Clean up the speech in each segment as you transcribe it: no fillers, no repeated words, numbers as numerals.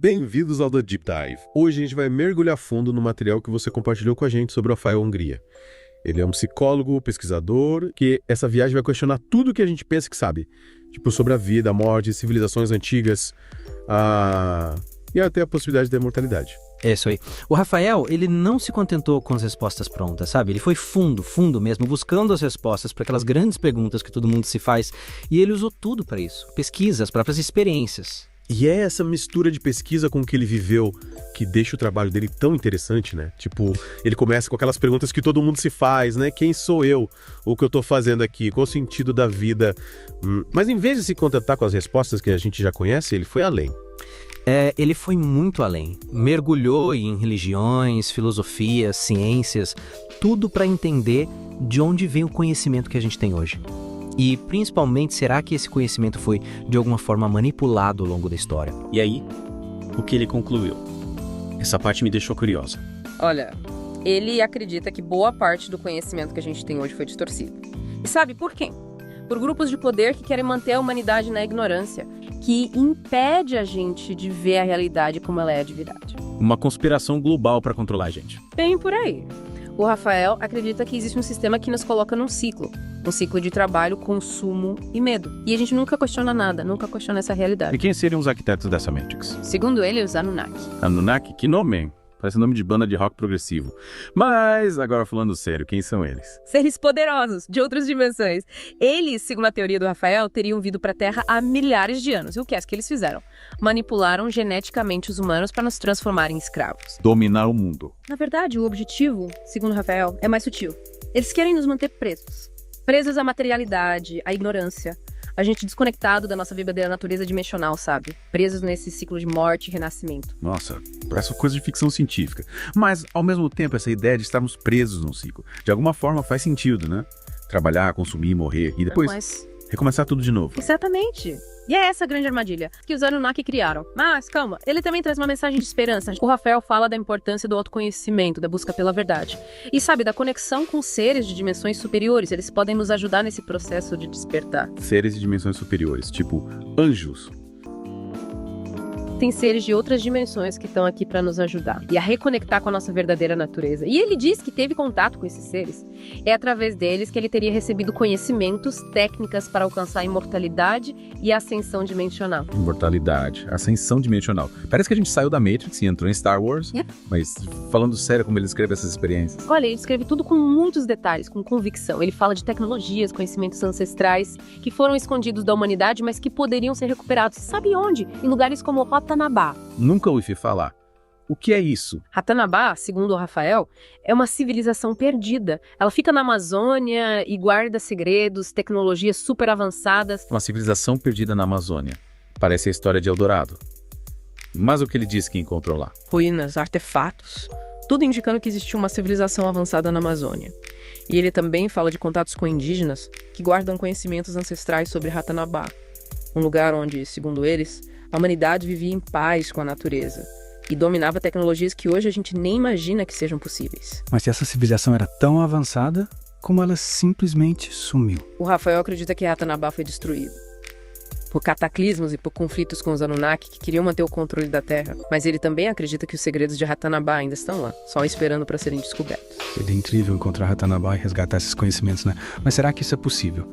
Bem-vindos ao The Deep Dive. Hoje a gente vai mergulhar fundo no material que você compartilhou com a gente sobre o Rafael Hungria. Ele é um psicólogo, pesquisador, que essa viagem vai questionar tudo que a gente pensa que sabe. Tipo, sobre a vida, a morte, civilizações antigas, e até a possibilidade da imortalidade. É isso aí. O Rafael, ele não se contentou com as respostas prontas, sabe? Ele foi fundo mesmo, buscando as respostas para aquelas grandes perguntas que todo mundo se faz. E ele usou tudo para isso. Pesquisa, as próprias experiências. E é essa mistura de pesquisa com o que ele viveu que deixa o trabalho dele tão interessante, né? Tipo, ele começa com aquelas perguntas que todo mundo se faz, né? Quem sou eu? O que eu tô fazendo aqui? Qual o sentido da vida? Mas em vez de se contentar com as respostas que a gente já conhece, ele foi além. Ele foi muito além. Mergulhou em religiões, filosofias, ciências, tudo para entender de onde vem o conhecimento que a gente tem hoje. E, principalmente, será que esse conhecimento foi, de alguma forma, manipulado ao longo da história? E aí, o que ele concluiu? Essa parte me deixou curiosa. Olha, ele acredita que boa parte do conhecimento que a gente tem hoje foi distorcido. E sabe por quê? Por grupos de poder que querem manter a humanidade na ignorância, que impede a gente de ver a realidade como ela é de verdade. Uma conspiração global para controlar a gente. Bem por aí. O Rafael acredita que existe um sistema que nos coloca num ciclo. Um ciclo de trabalho, consumo e medo. E a gente nunca questiona nada, nunca questiona essa realidade. E quem seriam os arquitetos dessa Matrix? Segundo ele, os Anunnaki. Anunnaki? Que nome, hein? Parece nome de banda de rock progressivo. Mas, agora falando sério, quem são eles? Seres poderosos, de outras dimensões. Eles, segundo a teoria do Rafael, teriam vindo para a Terra há milhares de anos. E o que é que eles fizeram? Manipularam geneticamente os humanos para nos transformar em escravos. Dominar o mundo. Na verdade, o objetivo, segundo o Rafael, é mais sutil. Eles querem nos manter presos. Presos à materialidade, à ignorância. A gente desconectado da nossa verdadeira natureza dimensional, sabe? Presos nesse ciclo de morte e renascimento. Nossa, parece coisa de ficção científica. Mas, ao mesmo tempo, essa ideia de estarmos presos num ciclo, de alguma forma faz sentido, né? Trabalhar, consumir, morrer e depois recomeçar tudo de novo. Exatamente. E é essa a grande armadilha que os Anunnaki criaram. Mas, calma, ele também traz uma mensagem de esperança. O Rafael fala da importância do autoconhecimento, da busca pela verdade. E sabe, da conexão com seres de dimensões superiores. Eles podem nos ajudar nesse processo de despertar. Seres de dimensões superiores, tipo anjos. Tem seres de outras dimensões que estão aqui para nos ajudar e a reconectar com a nossa verdadeira natureza. E ele diz que teve contato com esses seres. É através deles que ele teria recebido conhecimentos, técnicas para alcançar a imortalidade e a ascensão dimensional. Imortalidade, ascensão dimensional. Parece que a gente saiu da Matrix e entrou em Star Wars, mas falando sério como ele escreve essas experiências. Olha, ele escreve tudo com muitos detalhes, com convicção. Ele fala de tecnologias, conhecimentos ancestrais que foram escondidos da humanidade, mas que poderiam ser recuperados. Sabe onde? Em lugares como Ratanabá. Nunca ouvi falar. O que é isso? Ratanabá, segundo o Rafael, é uma civilização perdida. Ela fica na Amazônia e guarda segredos, tecnologias super avançadas. Uma civilização perdida na Amazônia. Parece a história de Eldorado. Mas o que ele disse que encontrou lá? Ruínas, artefatos, tudo indicando que existia uma civilização avançada na Amazônia. E ele também fala de contatos com indígenas que guardam conhecimentos ancestrais sobre Ratanabá. Um lugar onde, segundo eles, a humanidade vivia em paz com a natureza e dominava tecnologias que hoje a gente nem imagina que sejam possíveis. Mas se essa civilização era tão avançada, como ela simplesmente sumiu? O Rafael acredita que Ratanabá foi destruído por cataclismos e por conflitos com os Anunnaki que queriam manter o controle da Terra. Mas ele também acredita que os segredos de Ratanabá ainda estão lá, só esperando para serem descobertos. Seria incrível encontrar Ratanabá e resgatar esses conhecimentos, né? Mas será que isso é possível?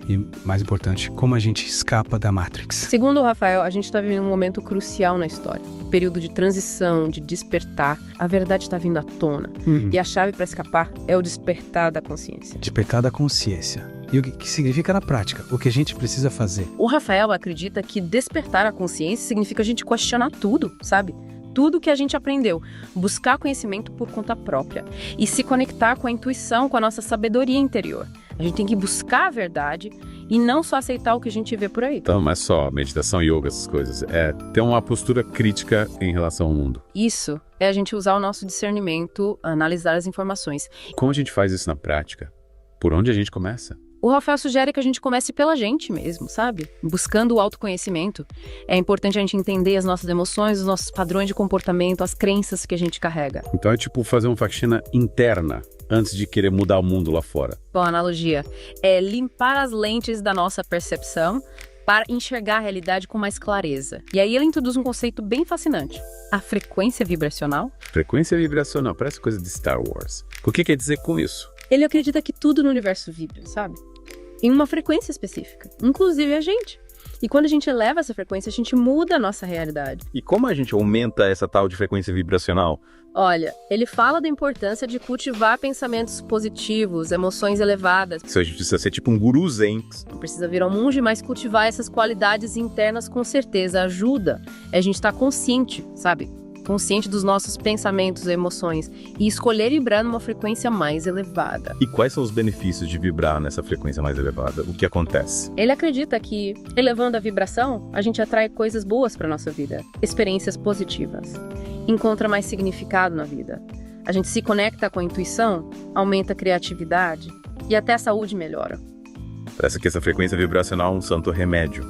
E, mais importante, como a gente escapa da Matrix? Segundo o Rafael, a gente está vivendo um momento crucial na história. Um período de transição, de despertar. A verdade está vindo à tona. E a chave para escapar é o despertar da consciência. Despertar da consciência. E o que significa na prática? O que a gente precisa fazer? O Rafael acredita que despertar a consciência significa a gente questionar tudo, sabe? Tudo que a gente aprendeu, buscar conhecimento por conta própria e se conectar com a intuição, com a nossa sabedoria interior. A gente tem que buscar a verdade e não só aceitar o que a gente vê por aí. Então, não é só meditação, yoga, essas coisas. É ter uma postura crítica em relação ao mundo. Isso é a gente usar o nosso discernimento, analisar as informações. Como a gente faz isso na prática? Por onde a gente começa? O Rafael sugere que a gente comece pela gente mesmo, sabe? Buscando o autoconhecimento. É importante a gente entender as nossas emoções, os nossos padrões de comportamento, as crenças que a gente carrega. Então é tipo fazer uma faxina interna antes de querer mudar o mundo lá fora. Bom, a analogia é limpar as lentes da nossa percepção para enxergar a realidade com mais clareza. E aí ele introduz um conceito bem fascinante: a frequência vibracional. Frequência vibracional, parece coisa de Star Wars. O que quer dizer com isso? Ele acredita que tudo no universo vibra, sabe? Em uma frequência específica, inclusive a gente. E quando a gente eleva essa frequência, a gente muda a nossa realidade. E como a gente aumenta essa tal de frequência vibracional? Olha, ele fala da importância de cultivar pensamentos positivos, emoções elevadas. Isso a gente precisa ser tipo um guru zen. Não precisa virar um monge, mas cultivar essas qualidades internas com certeza ajuda. A gente estar consciente, sabe? Consciente dos nossos pensamentos e emoções e escolher vibrar numa frequência mais elevada. E quais são os benefícios de vibrar nessa frequência mais elevada? O que acontece? Ele acredita que, elevando a vibração, a gente atrai coisas boas para nossa vida, experiências positivas, encontra mais significado na vida. A gente se conecta com a intuição, aumenta a criatividade e até a saúde melhora. Parece que essa frequência vibracional é um santo remédio.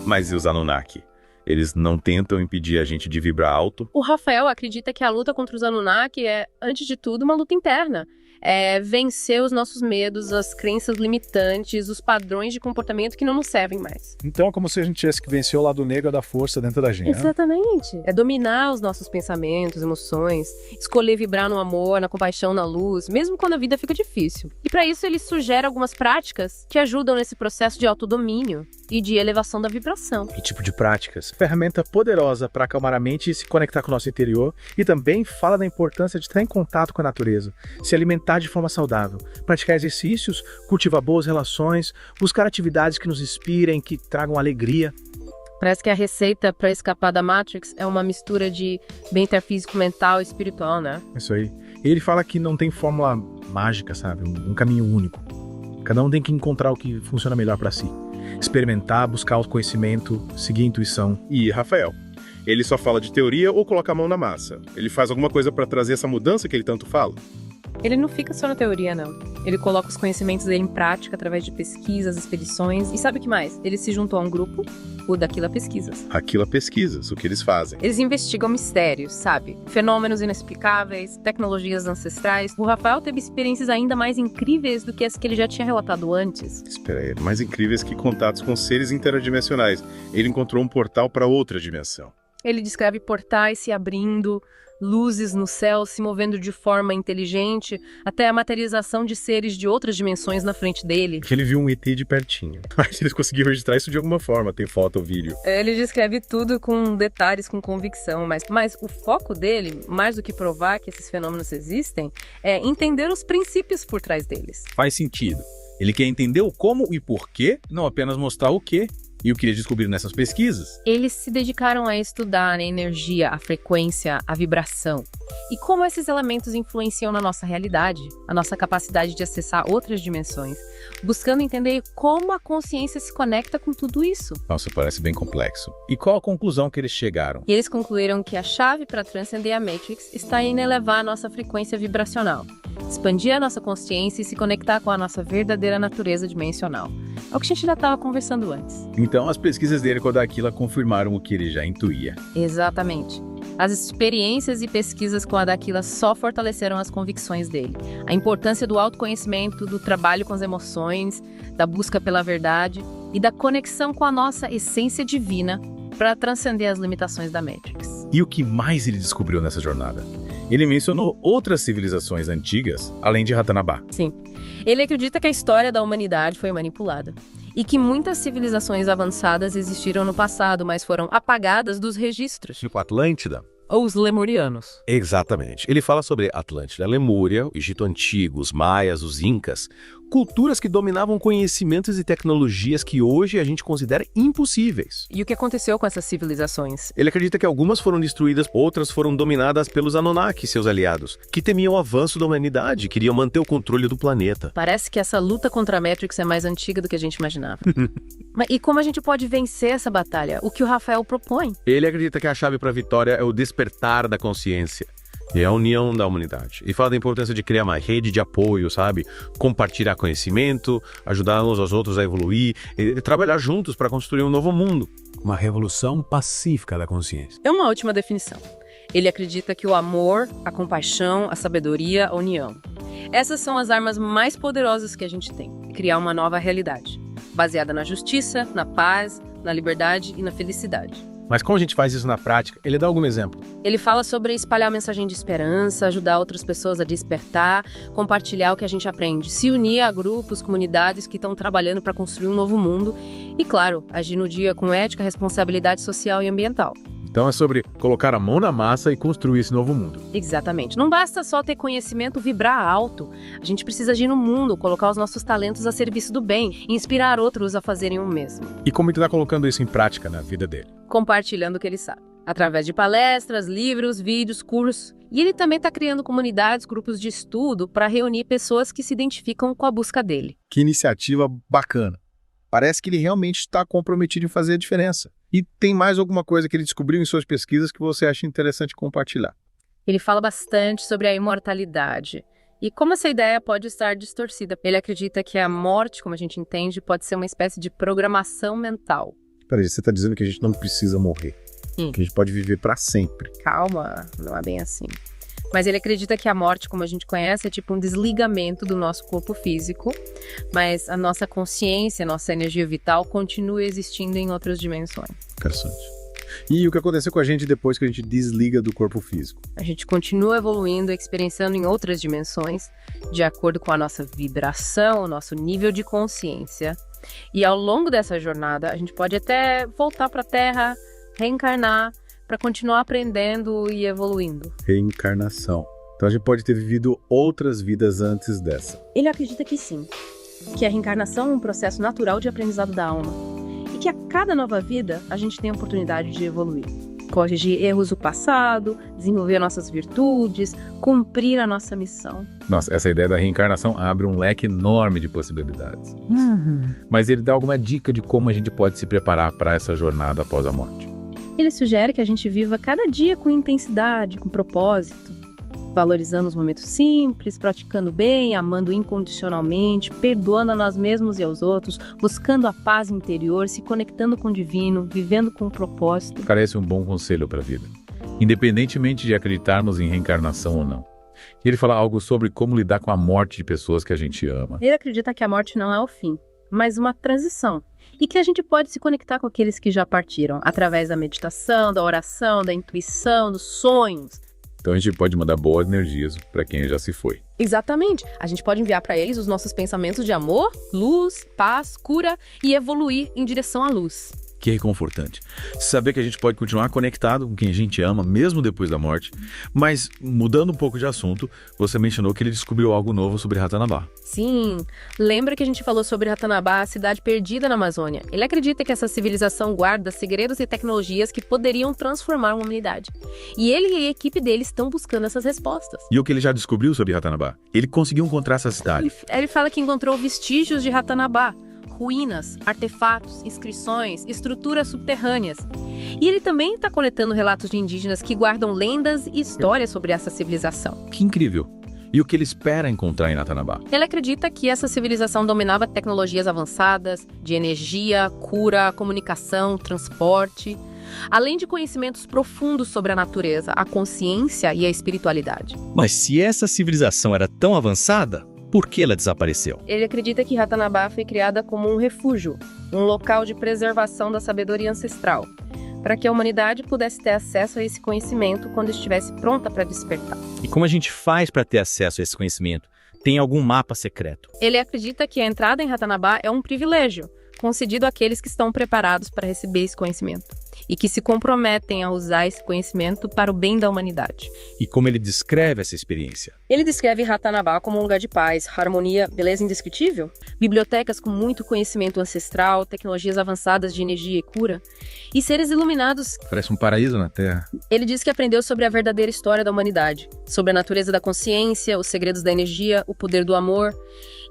Mas e os Anunnaki? Eles não tentam impedir a gente de vibrar alto? O Rafael acredita que a luta contra os Anunnaki é, antes de tudo, uma luta interna. É vencer os nossos medos, as crenças limitantes, os padrões de comportamento que não nos servem mais. Então é como se a gente tivesse que vencer o lado negro da força dentro da gente. Exatamente. É dominar os nossos pensamentos, emoções, escolher vibrar no amor, na compaixão, na luz, mesmo quando a vida fica difícil. E para isso ele sugere algumas práticas que ajudam nesse processo de autodomínio e de elevação da vibração. Que tipo de práticas? Ferramenta poderosa para acalmar a mente e se conectar com o nosso interior, e também fala da importância de estar em contato com a natureza, se alimentar de forma saudável, praticar exercícios, cultivar boas relações, buscar atividades que nos inspirem, que tragam alegria. Parece que a receita para escapar da Matrix é uma mistura de bem-estar físico, mental e espiritual, né? Isso aí. E ele fala que não tem fórmula mágica, sabe? Um caminho único. Cada um tem que encontrar o que funciona melhor para si. Experimentar, buscar o conhecimento, seguir a intuição. E Rafael, ele só fala de teoria ou coloca a mão na massa? Ele faz alguma coisa para trazer essa mudança que ele tanto fala? Ele não fica só na teoria, não. Ele coloca os conhecimentos dele em prática através de pesquisas, expedições. E sabe o que mais? Ele se juntou a um grupo, o Daquila Pesquisas. Aquila Pesquisas, o que eles fazem? Eles investigam mistérios, sabe? Fenômenos inexplicáveis, tecnologias ancestrais. O Rafael teve experiências ainda mais incríveis do que as que ele já tinha relatado antes. Espera aí, mais incríveis que contatos com seres interdimensionais. Ele encontrou um portal para outra dimensão. Ele descreve portais se abrindo, luzes no céu se movendo de forma inteligente, até a materialização de seres de outras dimensões na frente dele. Ele viu um ET de pertinho. Mas eles conseguiram registrar isso de alguma forma, tem foto ou vídeo. Ele descreve tudo com detalhes, com convicção, mas o foco dele, mais do que provar que esses fenômenos existem, é entender os princípios por trás deles. Faz sentido. Ele quer entender o como e porquê, não apenas mostrar o quê. E o que eles descobriram nessas pesquisas? Eles se dedicaram a estudar a energia, a frequência, a vibração. E como esses elementos influenciam na nossa realidade, a nossa capacidade de acessar outras dimensões, buscando entender como a consciência se conecta com tudo isso. Nossa, parece bem complexo. E qual a conclusão que eles chegaram? E eles concluíram que a chave para transcender a Matrix está em elevar a nossa frequência vibracional, expandir a nossa consciência e se conectar com a nossa verdadeira natureza dimensional. É o que a gente já estava conversando antes. Então, as pesquisas dele com a Daquila confirmaram o que ele já intuía. Exatamente. As experiências e pesquisas com a Daquila só fortaleceram as convicções dele. A importância do autoconhecimento, do trabalho com as emoções, da busca pela verdade e da conexão com a nossa essência divina para transcender as limitações da Matrix. E o que mais ele descobriu nessa jornada? Ele mencionou outras civilizações antigas, além de Ratanabá. Sim. Ele acredita que a história da humanidade foi manipulada e que muitas civilizações avançadas existiram no passado, mas foram apagadas dos registros. Tipo Atlântida? Ou os lemurianos. Exatamente. Ele fala sobre Atlântida, Lemúria, o Egito Antigo, os Maias, os Incas, culturas que dominavam conhecimentos e tecnologias que hoje a gente considera impossíveis. E o que aconteceu com essas civilizações? Ele acredita que algumas foram destruídas, outras foram dominadas pelos Anunnaki, seus aliados, que temiam o avanço da humanidade e queriam manter o controle do planeta. Parece que essa luta contra a Matrix é mais antiga do que a gente imaginava. Mas e como a gente pode vencer essa batalha? O que o Rafael propõe? Ele acredita que a chave para a vitória é o despertar da consciência. E a união da humanidade. E fala da importância de criar uma rede de apoio, sabe? Compartilhar conhecimento, ajudar uns aos outros a evoluir, e trabalhar juntos para construir um novo mundo. Uma revolução pacífica da consciência. É uma ótima definição. Ele acredita que o amor, a compaixão, a sabedoria, a união. Essas são as armas mais poderosas que a gente tem. Criar uma nova realidade, baseada na justiça, na paz, na liberdade e na felicidade. Mas como a gente faz isso na prática? Ele dá algum exemplo? Ele fala sobre espalhar a mensagem de esperança, ajudar outras pessoas a despertar, compartilhar o que a gente aprende, se unir a grupos, comunidades que estão trabalhando para construir um novo mundo e, claro, agir no dia com ética, responsabilidade social e ambiental. Então é sobre colocar a mão na massa e construir esse novo mundo. Exatamente. Não basta só ter conhecimento, vibrar alto. A gente precisa agir no mundo, colocar os nossos talentos a serviço do bem e inspirar outros a fazerem o mesmo. E como ele está colocando isso em prática na vida dele? Compartilhando o que ele sabe. Através de palestras, livros, vídeos, cursos. E ele também está criando comunidades, grupos de estudo para reunir pessoas que se identificam com a busca dele. Que iniciativa bacana. Parece que ele realmente está comprometido em fazer a diferença. E tem mais alguma coisa que ele descobriu em suas pesquisas que você acha interessante compartilhar? Ele fala bastante sobre a imortalidade e como essa ideia pode estar distorcida. Ele acredita que a morte, como a gente entende, pode ser uma espécie de programação mental. Peraí, você está dizendo que a gente não precisa morrer, que a gente pode viver para sempre. Calma, não é bem assim. Mas ele acredita que a morte, como a gente conhece, é tipo um desligamento do nosso corpo físico, mas a nossa consciência, a nossa energia vital continua existindo em outras dimensões. Interessante. E o que aconteceu com a gente depois que a gente desliga do corpo físico? A gente continua evoluindo, experienciando em outras dimensões, de acordo com a nossa vibração, o nosso nível de consciência. E ao longo dessa jornada, a gente pode até voltar para a Terra, reencarnar, para continuar aprendendo e evoluindo. Reencarnação. Então a gente pode ter vivido outras vidas antes dessa. Ele acredita que sim, que a reencarnação é um processo natural de aprendizado da alma e que a cada nova vida a gente tem a oportunidade de evoluir, corrigir erros do passado, desenvolver nossas virtudes, cumprir a nossa missão. Nossa, essa ideia da reencarnação abre um leque enorme de possibilidades. Mas ele dá alguma dica de como a gente pode se preparar para essa jornada após a morte? Ele sugere que a gente viva cada dia com intensidade, com propósito, valorizando os momentos simples, praticando bem, amando incondicionalmente, perdoando a nós mesmos e aos outros, buscando a paz interior, se conectando com o divino, vivendo com propósito. Parece um bom conselho para a vida, independentemente de acreditarmos em reencarnação ou não. E ele fala algo sobre como lidar com a morte de pessoas que a gente ama. Ele acredita que a morte não é o fim, mas uma transição. E que a gente pode se conectar com aqueles que já partiram, através da meditação, da oração, da intuição, dos sonhos. Então a gente pode mandar boas energias para quem já se foi. Exatamente. A gente pode enviar para eles os nossos pensamentos de amor, luz, paz, cura e evoluir em direção à luz. Que reconfortante. Saber que a gente pode continuar conectado com quem a gente ama, mesmo depois da morte. Mas, mudando um pouco de assunto, você mencionou que ele descobriu algo novo sobre Ratanabá. Sim. Lembra que a gente falou sobre Ratanabá, a cidade perdida na Amazônia? Ele acredita que essa civilização guarda segredos e tecnologias que poderiam transformar a humanidade. E ele e a equipe dele estão buscando essas respostas. E o que ele já descobriu sobre Ratanabá? Ele conseguiu encontrar essa cidade. Ele fala que encontrou vestígios de Ratanabá. Ruínas, artefatos, inscrições, estruturas subterrâneas. E ele também está coletando relatos de indígenas que guardam lendas e histórias sobre essa civilização. Que incrível! E o que ele espera encontrar em Ratanabá? Ele acredita que essa civilização dominava tecnologias avançadas, de energia, cura, comunicação, transporte, além de conhecimentos profundos sobre a natureza, a consciência e a espiritualidade. Mas se essa civilização era tão avançada, por que ela desapareceu? Ele acredita que Ratanabá foi criada como um refúgio, um local de preservação da sabedoria ancestral, para que a humanidade pudesse ter acesso a esse conhecimento quando estivesse pronta para despertar. E como a gente faz para ter acesso a esse conhecimento? Tem algum mapa secreto? Ele acredita que a entrada em Ratanabá é um privilégio, concedido àqueles que estão preparados para receber esse conhecimento e que se comprometem a usar esse conhecimento para o bem da humanidade. E como ele descreve essa experiência? Ele descreve Ratanabá como um lugar de paz, harmonia, beleza indescritível, bibliotecas com muito conhecimento ancestral, tecnologias avançadas de energia e cura, e seres iluminados. Parece um paraíso na Terra. Ele diz que aprendeu sobre a verdadeira história da humanidade, sobre a natureza da consciência, os segredos da energia, o poder do amor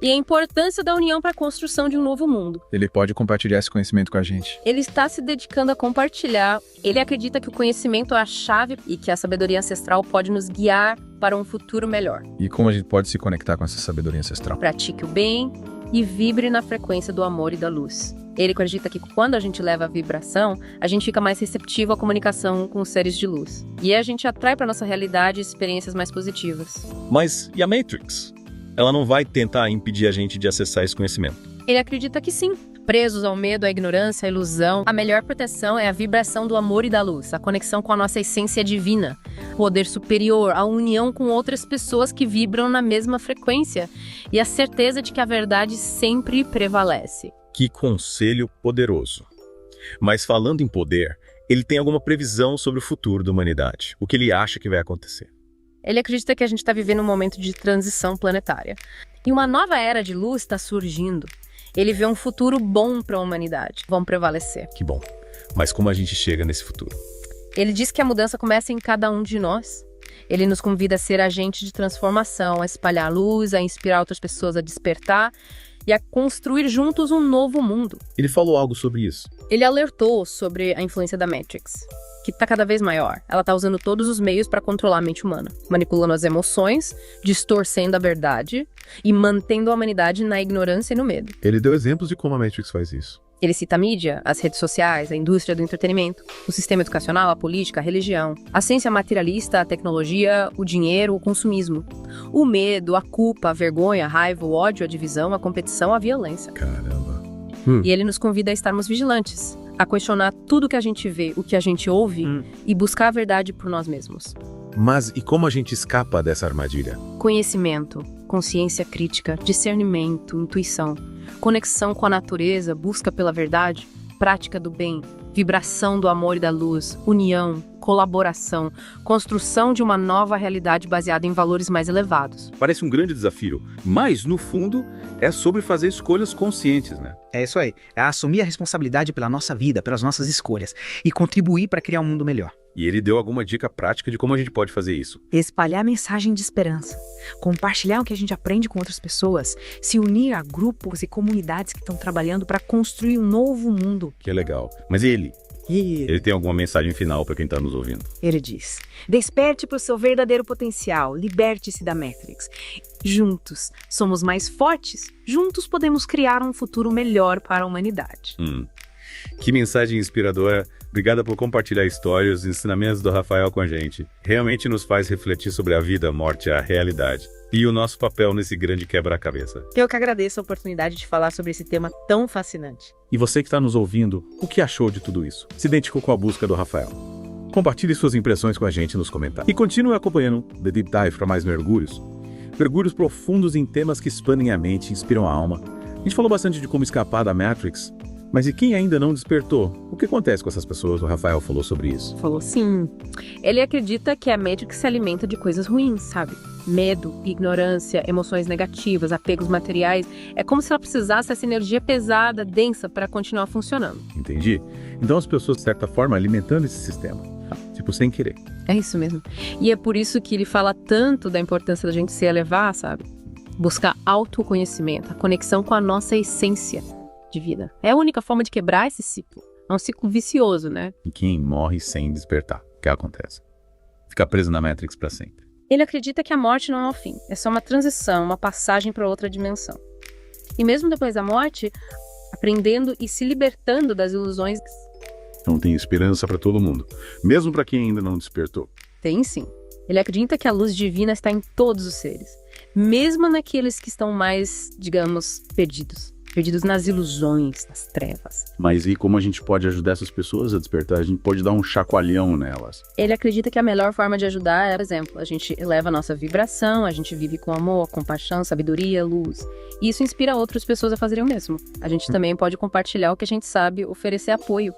e a importância da união para a construção de um novo mundo. Ele pode compartilhar esse conhecimento com a gente. Ele está se dedicando a compartilhar. Ele acredita que o conhecimento é a chave e que a sabedoria ancestral pode nos guiar para um futuro melhor. E como a gente pode se conectar com essa sabedoria ancestral? Pratique o bem e vibre na frequência do amor e da luz. Ele acredita que quando a gente leva a vibração, a gente fica mais receptivo à comunicação com os seres de luz. E a gente atrai para nossa realidade experiências mais positivas. Mas e a Matrix? Ela não vai tentar impedir a gente de acessar esse conhecimento? Ele acredita que sim. presos ao medo, à ignorância, à ilusão. A melhor proteção é a vibração do amor e da luz, a conexão com a nossa essência divina, o poder superior, a união com outras pessoas que vibram na mesma frequência e a certeza de que a verdade sempre prevalece. Que conselho poderoso. Mas falando em poder, ele tem alguma previsão sobre o futuro da humanidade? O que ele acha que vai acontecer? Ele acredita que a gente está vivendo um momento de transição planetária. E uma nova era de luz está surgindo. Ele vê um futuro bom para a humanidade. Vão prevalecer. Que bom. Mas como a gente chega nesse futuro? Ele diz que a mudança começa em cada um de nós. Ele nos convida a ser agente de transformação, a espalhar a luz, a inspirar outras pessoas a despertar e a construir juntos um novo mundo. Ele falou algo sobre isso. Ele alertou sobre a influência da Matrix, que está cada vez maior. Ela está usando todos os meios para controlar a mente humana, manipulando as emoções, distorcendo a verdade e mantendo a humanidade na ignorância e no medo. Ele deu exemplos de como a Matrix faz isso. Ele cita a mídia, as redes sociais, a indústria do entretenimento, o sistema educacional, a política, a religião, a ciência materialista, a tecnologia, o dinheiro, o consumismo, o medo, a culpa, a vergonha, a raiva, o ódio, a divisão, a competição, a violência. Caramba. E ele nos convida a estarmos vigilantes, a questionar tudo que a gente vê, o que a gente ouve e buscar a verdade por nós mesmos. Mas e como a gente escapa dessa armadilha? Conhecimento, consciência crítica, discernimento, intuição, conexão com a natureza, busca pela verdade, prática do bem, vibração do amor e da luz, união, colaboração, construção de uma nova realidade baseada em valores mais elevados. Parece um grande desafio, mas, no fundo, é sobre fazer escolhas conscientes, né? É isso aí. É assumir a responsabilidade pela nossa vida, pelas nossas escolhas e contribuir para criar um mundo melhor. E ele deu alguma dica prática de como a gente pode fazer isso. Espalhar mensagem de esperança, compartilhar o que a gente aprende com outras pessoas, se unir a grupos e comunidades que estão trabalhando para construir um novo mundo. Que legal. Mas e ele? Ele tem alguma mensagem final para quem está nos ouvindo? Ele diz: desperte para o seu verdadeiro potencial, liberte-se da Matrix. Juntos somos mais fortes, juntos podemos criar um futuro melhor para a humanidade. Que mensagem inspiradora. Obrigada por compartilhar histórias e ensinamentos do Rafael com a gente. Realmente nos faz refletir sobre a vida, a morte, a realidade e o nosso papel nesse grande quebra-cabeça. Eu que agradeço a oportunidade de falar sobre esse tema tão fascinante. E você que está nos ouvindo, o que achou de tudo isso? Se identificou com a busca do Rafael? Compartilhe suas impressões com a gente nos comentários. E continue acompanhando The Deep Dive para mais mergulhos. Mergulhos profundos em temas que expandem a mente e inspiram a alma. A gente falou bastante de como escapar da Matrix. Mas e quem ainda não despertou? O que acontece com essas pessoas? O Rafael falou sobre isso. Falou sim. Ele acredita que a Matrix se alimenta de coisas ruins, sabe? Medo, ignorância, emoções negativas, apegos materiais. É como se ela precisasse dessa energia pesada, densa, para continuar funcionando. Entendi. Então as pessoas, de certa forma, alimentando esse sistema. Tipo, sem querer. É isso mesmo. E é por isso que ele fala tanto da importância da gente se elevar, sabe? Buscar autoconhecimento, a conexão com a nossa essência de vida. É a única forma de quebrar esse ciclo. É um ciclo vicioso, né? E quem morre sem despertar? O que acontece? Fica preso na Matrix para sempre. Ele acredita que a morte não é o fim. É só uma transição, uma passagem para outra dimensão. E mesmo depois da morte, aprendendo e se libertando das ilusões. Então tem esperança para todo mundo. Mesmo para quem ainda não despertou. Tem sim. Ele acredita que a luz divina está em todos os seres. Mesmo naqueles que estão mais, digamos, perdidos nas ilusões, nas trevas. Mas e como a gente pode ajudar essas pessoas a despertar? A gente pode dar um chacoalhão nelas. Ele acredita que a melhor forma de ajudar é, por exemplo, a gente eleva a nossa vibração, a gente vive com amor, compaixão, sabedoria, luz. E isso inspira outras pessoas a fazerem o mesmo. A gente também pode compartilhar o que a gente sabe, oferecer apoio,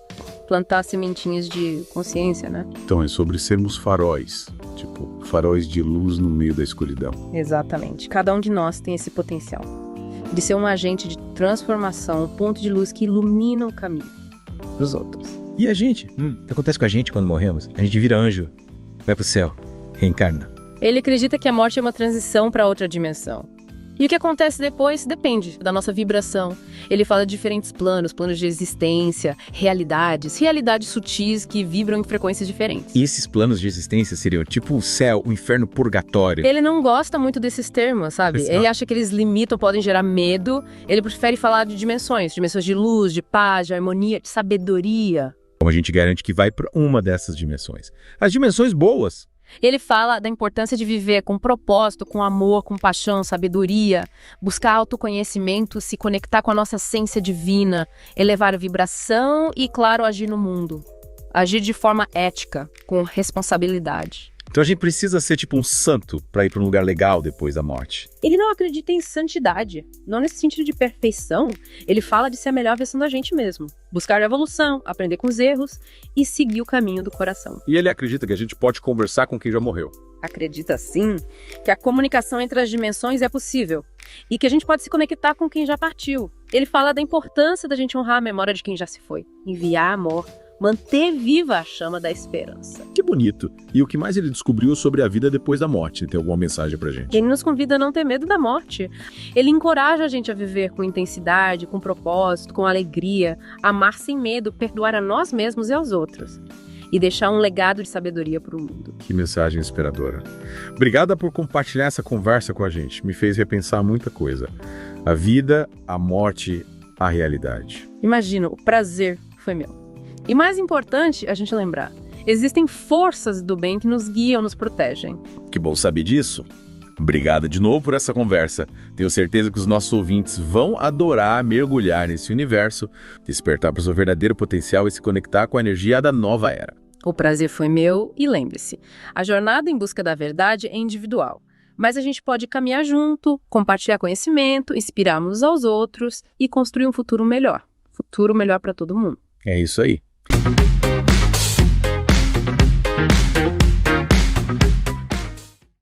plantar sementinhas de consciência, né? Então é sobre sermos faróis, tipo, faróis de luz no meio da escuridão. Exatamente. Cada um de nós tem esse potencial de ser um agente de transformação, um ponto de luz que ilumina o caminho dos outros. E a gente? O que acontece com a gente quando morremos? A gente vira anjo, vai pro céu, reencarna. Ele acredita que a morte é uma transição para outra dimensão. E o que acontece depois depende da nossa vibração. Ele fala de diferentes planos, planos de existência, realidades sutis que vibram em frequências diferentes. E esses planos de existência seriam tipo o céu, o inferno, o purgatório? Ele não gosta muito desses termos, sabe? Exato. Ele acha que eles limitam, podem gerar medo. Ele prefere falar de dimensões de luz, de paz, de harmonia, de sabedoria. Como a gente garante que vai para uma dessas dimensões? As dimensões boas. Ele fala da importância de viver com propósito, com amor, com paixão, sabedoria, buscar autoconhecimento, se conectar com a nossa essência divina, elevar a vibração e, claro, agir no mundo. Agir de forma ética, com responsabilidade. Então a gente precisa ser tipo um santo para ir para um lugar legal depois da morte. Ele não acredita em santidade, não nesse sentido de perfeição. Ele fala de ser a melhor versão da gente mesmo. Buscar a evolução, aprender com os erros e seguir o caminho do coração. E ele acredita que a gente pode conversar com quem já morreu. Acredita, sim, que a comunicação entre as dimensões é possível e que a gente pode se conectar com quem já partiu. Ele fala da importância da gente honrar a memória de quem já se foi, enviar amor, manter viva a chama da esperança. Que bonito. E o que mais ele descobriu sobre a vida depois da morte? Tem alguma mensagem pra gente? Ele nos convida a não ter medo da morte. Ele encoraja a gente a viver com intensidade, com propósito, com alegria, amar sem medo, perdoar a nós mesmos e aos outros. E deixar um legado de sabedoria para o mundo. Que mensagem inspiradora. Obrigada por compartilhar essa conversa com a gente. Me fez repensar muita coisa. A vida, a morte, a realidade. Imagina, o prazer foi meu. E mais importante, a gente lembrar, existem forças do bem que nos guiam, nos protegem. Que bom saber disso. Obrigado de novo por essa conversa. Tenho certeza que os nossos ouvintes vão adorar mergulhar nesse universo, despertar para o seu verdadeiro potencial e se conectar com a energia da nova era. O prazer foi meu e lembre-se, a jornada em busca da verdade é individual. Mas a gente pode caminhar junto, compartilhar conhecimento, inspirar uns aos outros e construir um futuro melhor. Futuro melhor para todo mundo. É isso aí.